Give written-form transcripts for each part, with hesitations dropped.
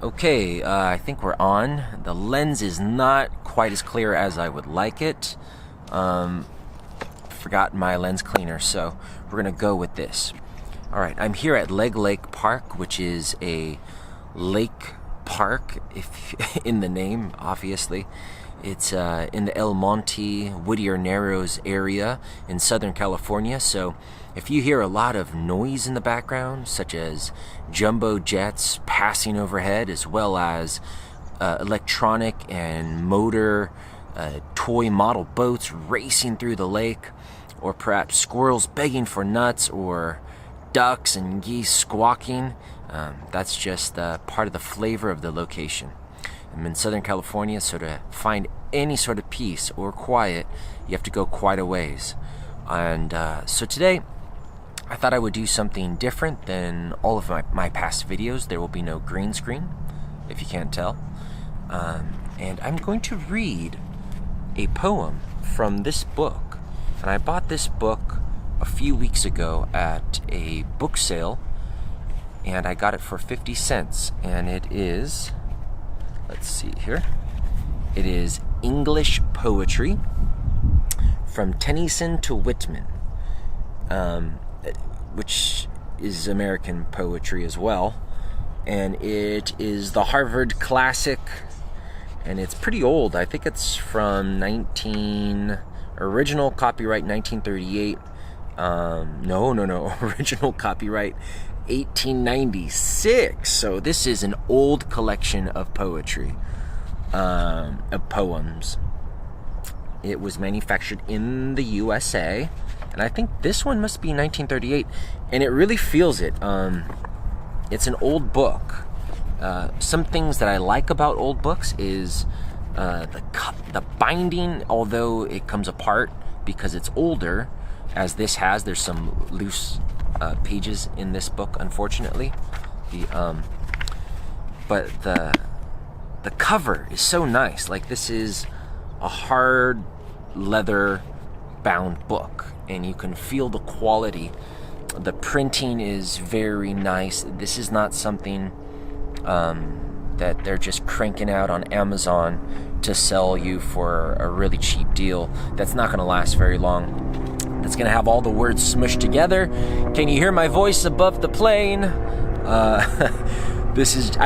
Okay, I think we're on. The lens is not quite as clear as I would like it. Forgot my lens cleaner, so we're gonna go with this. All right, I'm here at Leg Lake Park, which is a lake park, if in the name, obviously. It's in the El Monte, Whittier Narrows area in Southern California. So if you hear a lot of noise in the background, such as jumbo jets passing overhead, as well as electronic and motor toy model boats racing through the lake, or perhaps squirrels begging for nuts, or ducks and geese squawking, that's just part of the flavor of the location. I'm in Southern California, so to find any sort of peace or quiet, you have to go quite a ways. And so today, I thought I would do something different than all of my past videos. There will be no green screen, if you can't tell. And I'm going to read a poem from this book. And I bought this book a few weeks ago at a book sale, and I got it for 50 cents. And it is... let's see here. It is English poetry from Tennyson to Whitman, which is American poetry as well. And it is the Harvard classic, and it's pretty old. I think it's from original copyright 1938. No, original copyright 1896. So this is an old collection of poetry, of poems. It was manufactured in the USA, and I think this one must be 1938, and it really feels it. It's an old book. Some things that I like about old books is the binding, although it comes apart because it's older, as this has. There's some loose pages in this book, unfortunately. But the cover is so nice. Like, this is a hard leather bound book, and you can feel the quality. The printing is very nice. This is not something that they're just cranking out on Amazon to sell you for a really cheap deal. That's not going to last very long. That's going to have all the words smushed together. Can you hear my voice above the plane? I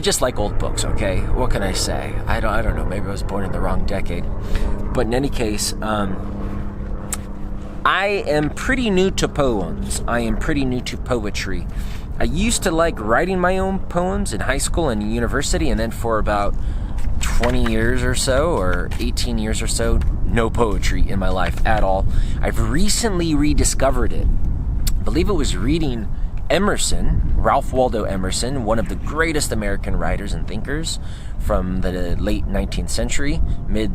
just like old books, okay? What can I say? I don't know. Maybe I was born in the wrong decade. But in any case, I am pretty new to poems. I am pretty new to poetry. I used to like writing my own poems in high school and university, and then for about 20 years or so, or 18 years or so, no poetry in my life at all. I've recently rediscovered it. I believe it was reading Emerson, Ralph Waldo Emerson, one of the greatest American writers and thinkers from the late 19th century, late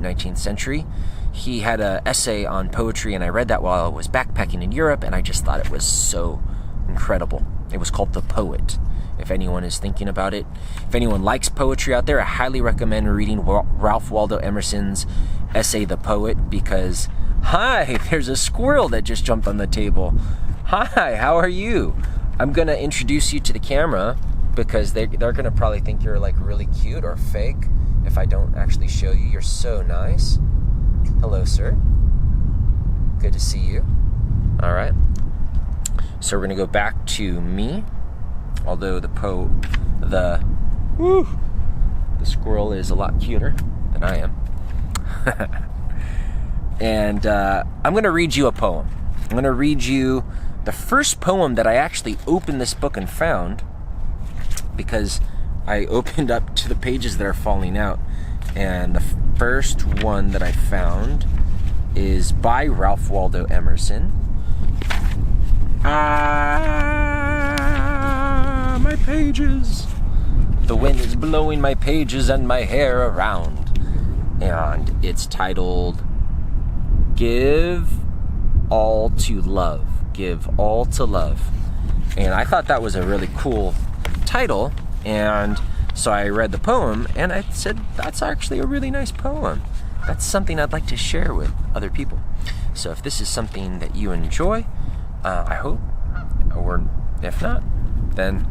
19th century. He had an essay on poetry, and I read that while I was backpacking in Europe, and I just thought it was so incredible. It was called The Poet, if anyone is thinking about it. If anyone likes poetry out there, I highly recommend reading Ralph Waldo Emerson's essay, The Poet, because, hi, there's a squirrel that just jumped on the table. Hi, how are you? I'm going to introduce you to the camera, because they're going to probably think you're like really cute or fake if I don't actually show you. You're so nice. Hello, sir. Good to see you. All right. So we're going to go back to me. Although the squirrel is a lot cuter than I am. And I'm going to read you a poem. I'm going to read you the first poem that I actually opened this book and found, because I opened up to the pages that are falling out. And the first one that I found is by Ralph Waldo Emerson. My pages. The wind is blowing my pages and my hair around. And it's titled, Give All to Love. Give All to Love. And I thought that was a really cool title. And so I read the poem, and I said, that's actually a really nice poem. That's something I'd like to share with other people. So if this is something that you enjoy, I hope, or if not, then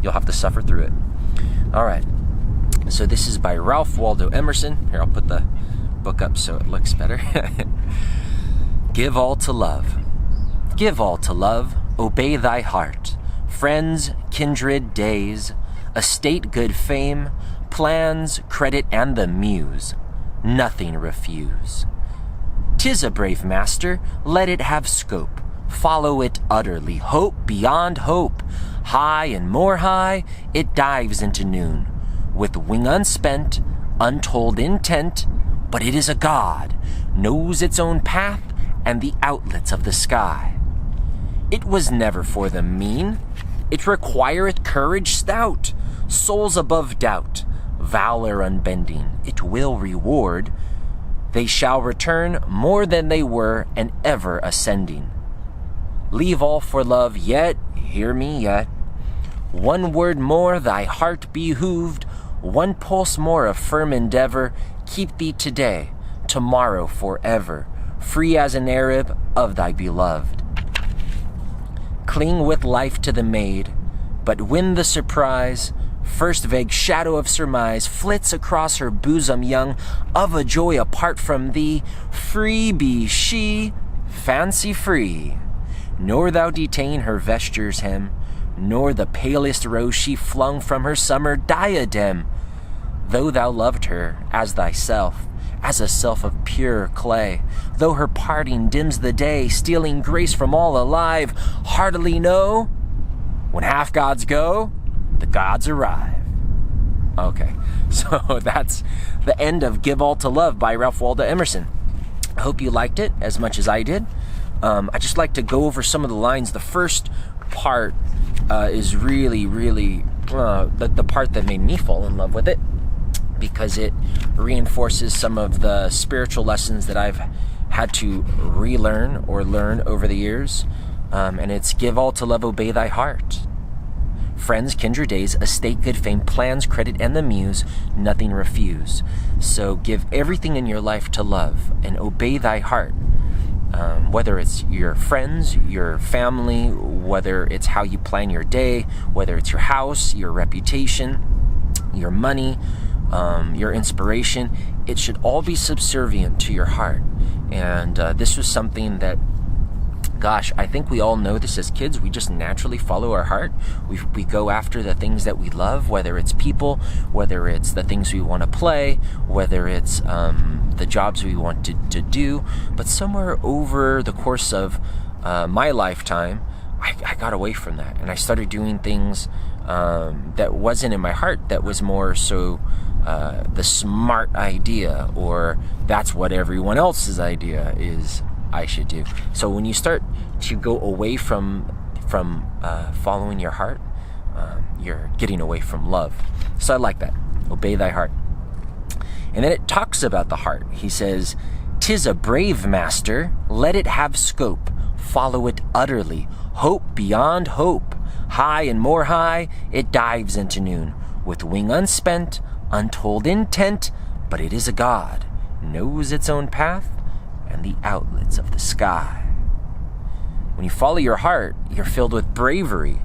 you'll have to suffer through it. All right. So this is by Ralph Waldo Emerson. Here, I'll put the book up so it looks better. Give all to love. Give all to love. Obey thy heart. Friends, kindred, days, estate, good fame, plans, credit, and the muse. Nothing refuse. 'Tis a brave master, let it have scope. Follow it utterly, hope beyond hope. High and more high, it dives into noon. With wing unspent, untold intent, but it is a god, knows its own path and the outlets of the sky. It was never for the mean, it requireth courage stout, souls above doubt, valor unbending, it will reward. They shall return more than they were and ever ascending. Leave all for love, yet, hear me yet. One word more thy heart behooved, one pulse more of firm endeavor, keep thee today, tomorrow forever, free as an Arab of thy beloved. Cling with life to the maid, but when the surprise, first vague shadow of surmise, flits across her bosom young, of a joy apart from thee, free be she, fancy free. Nor thou detain her vesture's hem, nor the palest rose she flung from her summer diadem. Though thou loved her as thyself, as a self of pure clay, though her parting dims the day, stealing grace from all alive, heartily know, when half gods go, the gods arrive. Okay, so that's the end of Give All to Love by Ralph Waldo Emerson. I hope you liked it as much as I did. I just like to go over some of the lines. The first part is really the part that made me fall in love with it, because it reinforces some of the spiritual lessons that I've had to relearn or learn over the years. And it's give all to love, obey thy heart. Friends, kindred, days, estate, good fame, plans, credit, and the muse, nothing refuse. So give everything in your life to love and obey thy heart. Whether it's your friends, your family, whether it's how you plan your day, whether it's your house, your reputation, your money, your inspiration, it should all be subservient to your heart. And this was something that, gosh, I think we all know this as kids. We just naturally follow our heart. We go after the things that we love, whether it's people, whether it's the things we want to play, whether it's the jobs we want to do. But somewhere over the course of my lifetime, I got away from that. And I started doing things that wasn't in my heart, that was more so the smart idea, or that's what everyone else's idea is I should do. So when you start to go away from following your heart, you're getting away from love. So I like that. Obey thy heart. And then it talks about the heart. He says, "'Tis a brave master, let it have scope. Follow it utterly, hope beyond hope. High and more high, it dives into noon. With wing unspent, untold intent, but it is a god, knows its own path and the outlets of the sky." When you follow your heart, you're filled with bravery.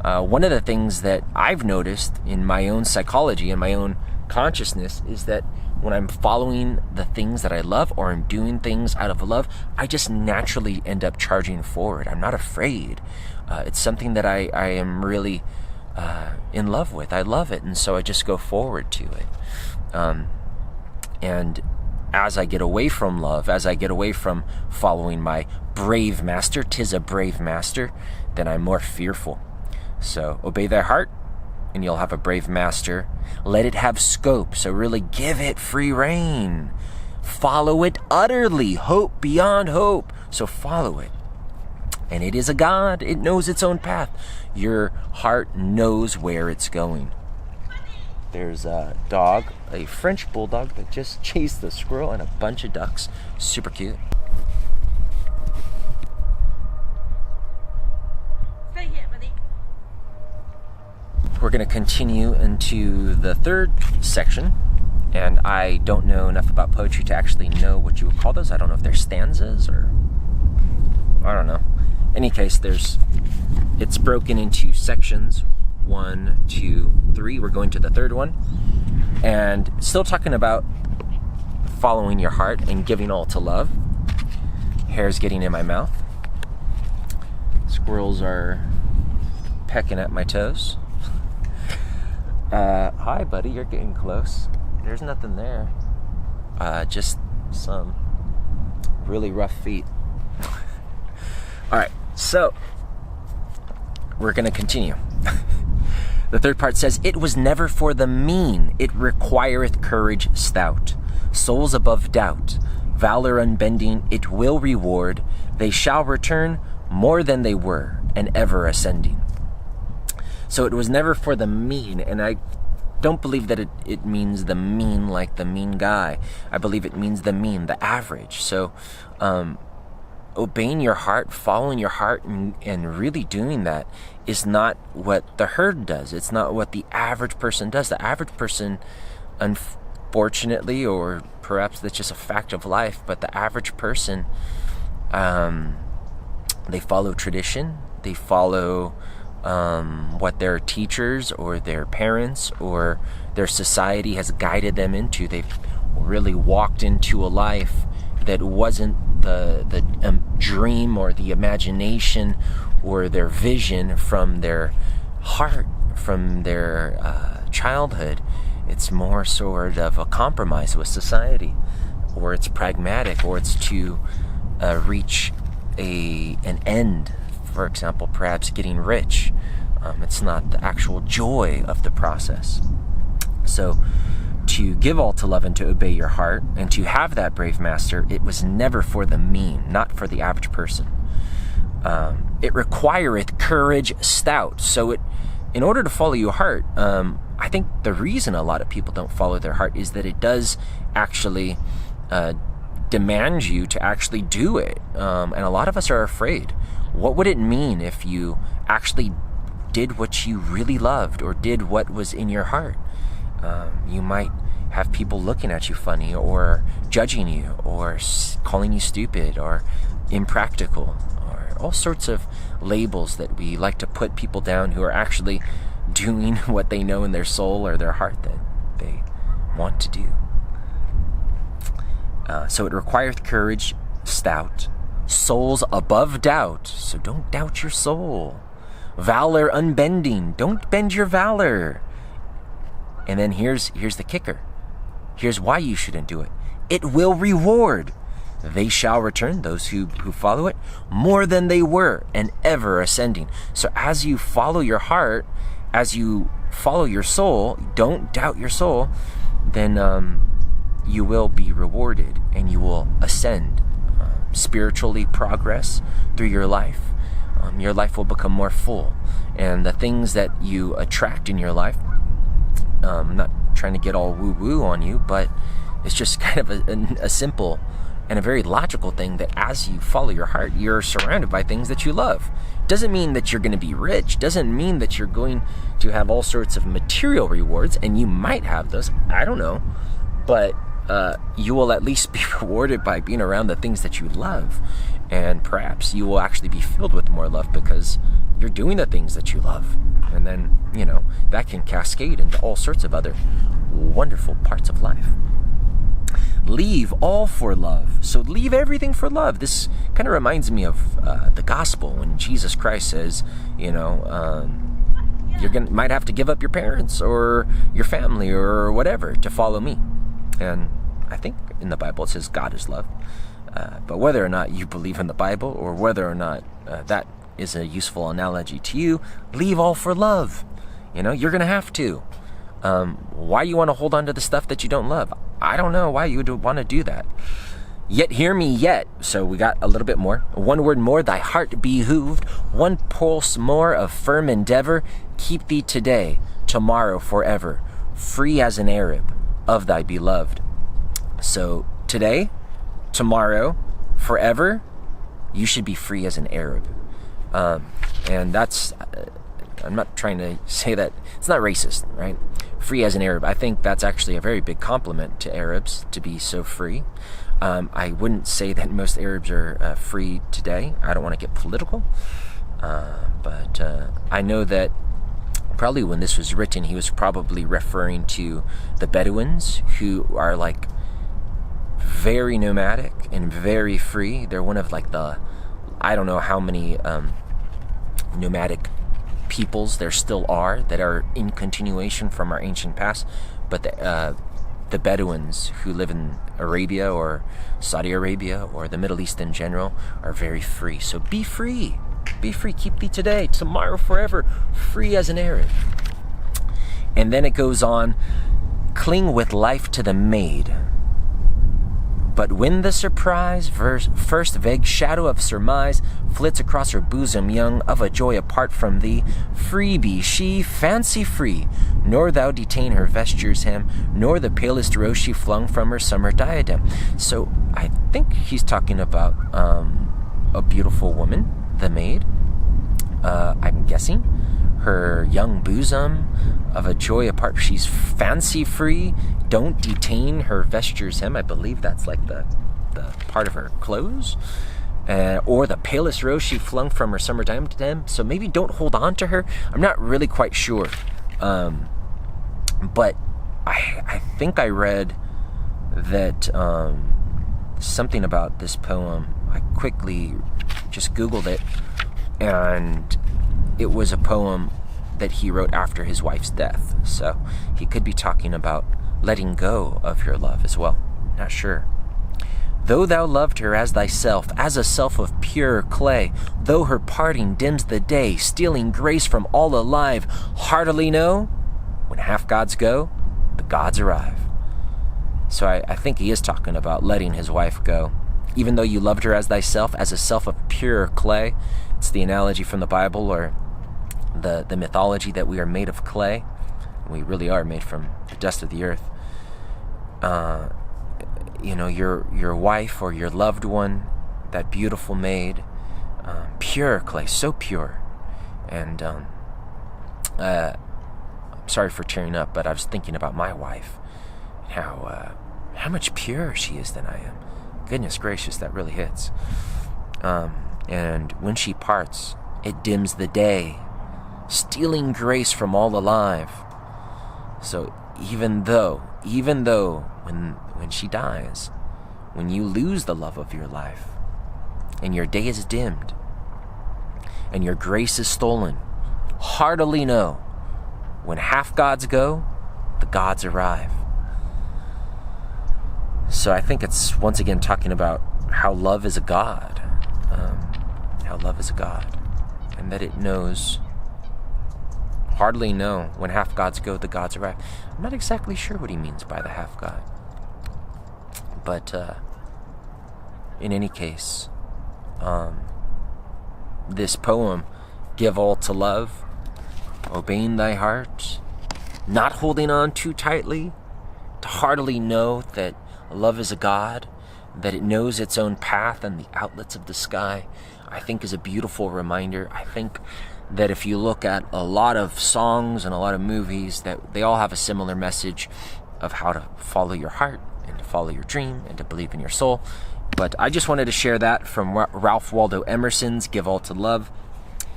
One of the things that I've noticed in my own psychology and my own consciousness is that when I'm following the things that I love, or I'm doing things out of love, I just naturally end up charging forward. I'm not afraid. It's something that I am really in love with. I love it, and so I just go forward to it. And as I get away from love, as I get away from following my brave master, 'tis a brave master, then I'm more fearful. So obey thy heart, and you'll have a brave master. Let it have scope, so really give it free rein. Follow it utterly, hope beyond hope, so follow it. And it is a god, it knows its own path. Your heart knows where it's going. There's a dog, a French bulldog, that just chased the squirrel and a bunch of ducks. Super cute. Stay here, buddy. We're going to continue into the third section, and I don't know enough about poetry to actually know what you would call those. I don't know if they're stanzas or I don't know. In any case, it's broken into sections 1, 2, 3. We're going to the third one. And still talking about following your heart and giving all to love. Hair's getting in my mouth. Squirrels are pecking at my toes. Hi, buddy, you're getting close. There's nothing there. Just some really rough feet. All right, so we're going to continue. The third part says, "It was never for the mean, it requireth courage stout, souls above doubt, valor unbending, it will reward, they shall return more than they were, and ever ascending." So it was never for the mean, and I don't believe that it means the mean like the mean guy. I believe it means the mean, the average. So obeying your heart, following your heart, and really doing that is not what the herd does. It's not what the average person does. The average person, unfortunately, or perhaps that's just a fact of life, but the average person, they follow tradition. They follow what their teachers or their parents or their society has guided them into. They've really walked into a life that wasn't the dream or the imagination or their vision from their heart, from their childhood. It's more sort of a compromise with society, or it's pragmatic, or it's to reach an end. For example, perhaps getting rich. It's not the actual joy of the process. So to give all to love and to obey your heart and to have that brave master, it was never for the mean, not for the average person. It requireth courage stout. So in order to follow your heart, I think the reason a lot of people don't follow their heart is that it does actually demand you to actually do it. And a lot of us are afraid. What would it mean if you actually did what you really loved or did what was in your heart? You might have people looking at you funny or judging you or calling you stupid or impractical or all sorts of labels that we like to put people down who are actually doing what they know in their soul or their heart that they want to do. So it requireth courage stout, souls above doubt, so don't doubt your soul. Valor unbending, don't bend your valor. And then here's the kicker. Here's why you shouldn't do it. It will reward. They shall return, those who follow it, more than they were, and ever ascending. So as you follow your heart, as you follow your soul, don't doubt your soul, then you will be rewarded and you will ascend, spiritually progress through your life. Your life will become more full. And the things that you attract in your life, I'm not trying to get all woo-woo on you, but it's just kind of a simple and a very logical thing that as you follow your heart, you're surrounded by things that you love. Doesn't mean that you're going to be rich. Doesn't mean that you're going to have all sorts of material rewards, and you might have those. I don't know. But you will at least be rewarded by being around the things that you love. And perhaps you will actually be filled with more love because you're doing the things that you love. And then, that can cascade into all sorts of other wonderful parts of life. Leave all for love. So leave everything for love. This kind of reminds me of the gospel when Jesus Christ says, might have to give up your parents or your family or whatever to follow me. And I think in the Bible it says God is love. But whether or not you believe in the Bible or whether or not that is a useful analogy to you, leave all for love. You're going to have to. Why you want to hold on to the stuff that you don't love? I don't know why you would want to do that. Yet hear me yet. So we got a little bit more. One word more, thy heart behooved. One pulse more of firm endeavor. Keep thee today, tomorrow, forever. Free as an Arab of thy beloved. So today, tomorrow, forever, you should be free as an Arab. And that's, I'm not trying to say that, it's not racist, right? Free as an Arab. I think that's actually a very big compliment to Arabs to be so free. I wouldn't say that most Arabs are free today. I don't want to get political. But I know that probably when this was written, he was probably referring to the Bedouins, who are like very nomadic and very free. They're one of like the, I don't know how many nomadic peoples there still are that are in continuation from our ancient past, but the Bedouins who live in Arabia or Saudi Arabia or the Middle East in general are very free. So be free. Be free. Keep thee today, tomorrow, forever. Free as an Arab. And then it goes on, cling with life to the maid. But when the surprise, first vague shadow of surmise flits across her bosom young, of a joy apart from thee, free be she, fancy free, nor thou detain her vesture's hem, nor the palest rose she flung from her summer diadem. So I think he's talking about a beautiful woman, the maid, I'm guessing. Her young bosom, of a joy apart, she's fancy free, don't detain her vesture's hem. I believe that's like the part of her clothes. Or the palest rose she flung from her summer diadem. So maybe don't hold on to her. I'm not really quite sure. But I think I read that something about this poem. I quickly just Googled it, and it was a poem that he wrote after his wife's death. So he could be talking about letting go of your love as well. Not sure. Though thou loved her as thyself, as a self of pure clay, though her parting dims the day, stealing grace from all alive, heartily know, when half gods go, the gods arrive. So I think he is talking about letting his wife go. Even though you loved her as thyself, as a self of pure clay. It's the analogy from the Bible, or the mythology that we are made of clay. We really are made from the dust of the earth. Your wife or your loved one, that beautiful maid, pure clay, so pure. And I'm sorry for tearing up, but I was thinking about my wife, how much purer she is than I am. Goodness gracious, that really hits. And when she parts, it dims the day, stealing grace from all alive. So even though when she dies, when you lose the love of your life, and your day is dimmed, and your grace is stolen, heartily know, when half gods go, the gods arrive. So I think it's once again talking about how love is a god, and that it knows, hardly know, when half gods go, the gods arrive. I'm not exactly sure what he means by the half god, but in any case, this poem, give all to love, obeying thy heart, not holding on too tightly, to heartily know that love is a god, that it knows its own path and the outlets of the sky, I think is a beautiful reminder. I think that if you look at a lot of songs and a lot of movies, that they all have a similar message of how to follow your heart and to follow your dream and to believe in your soul. But I just wanted to share that from Ralph Waldo Emerson's Give All to Love,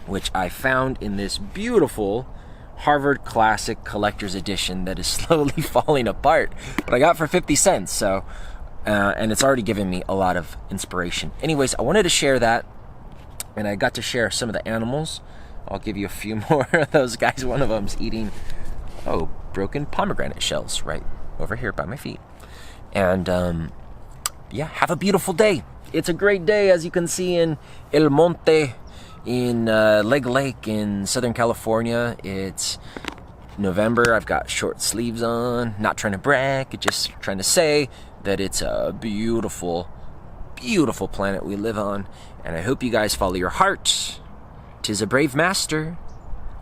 which I found in this beautiful Harvard Classic Collector's Edition that is slowly falling apart, but I got for 50 cents. So, and it's already given me a lot of inspiration. Anyways, I wanted to share that, and I got to share some of the animals. I'll give you a few more of those guys. One of them's eating, broken pomegranate shells right over here by my feet. And have a beautiful day. It's a great day, as you can see in El Monte, in Leg Lake in Southern California. It's November. I've got short sleeves on. Not trying to brag, just trying to say that it's a beautiful, beautiful planet we live on. And I hope you guys follow your heart. 'Tis a brave master.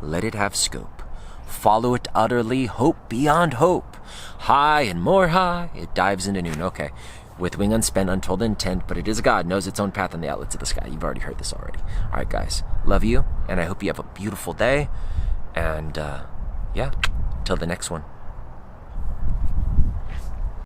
Let it have scope. Follow it utterly. Hope beyond hope. High and more high. It dives into noon. Okay. With wing unspent, untold intent, but it is a God, knows its own path and the outlets of the sky. You've already heard this already. All right, guys. Love you, and I hope you have a beautiful day. And, till the next one.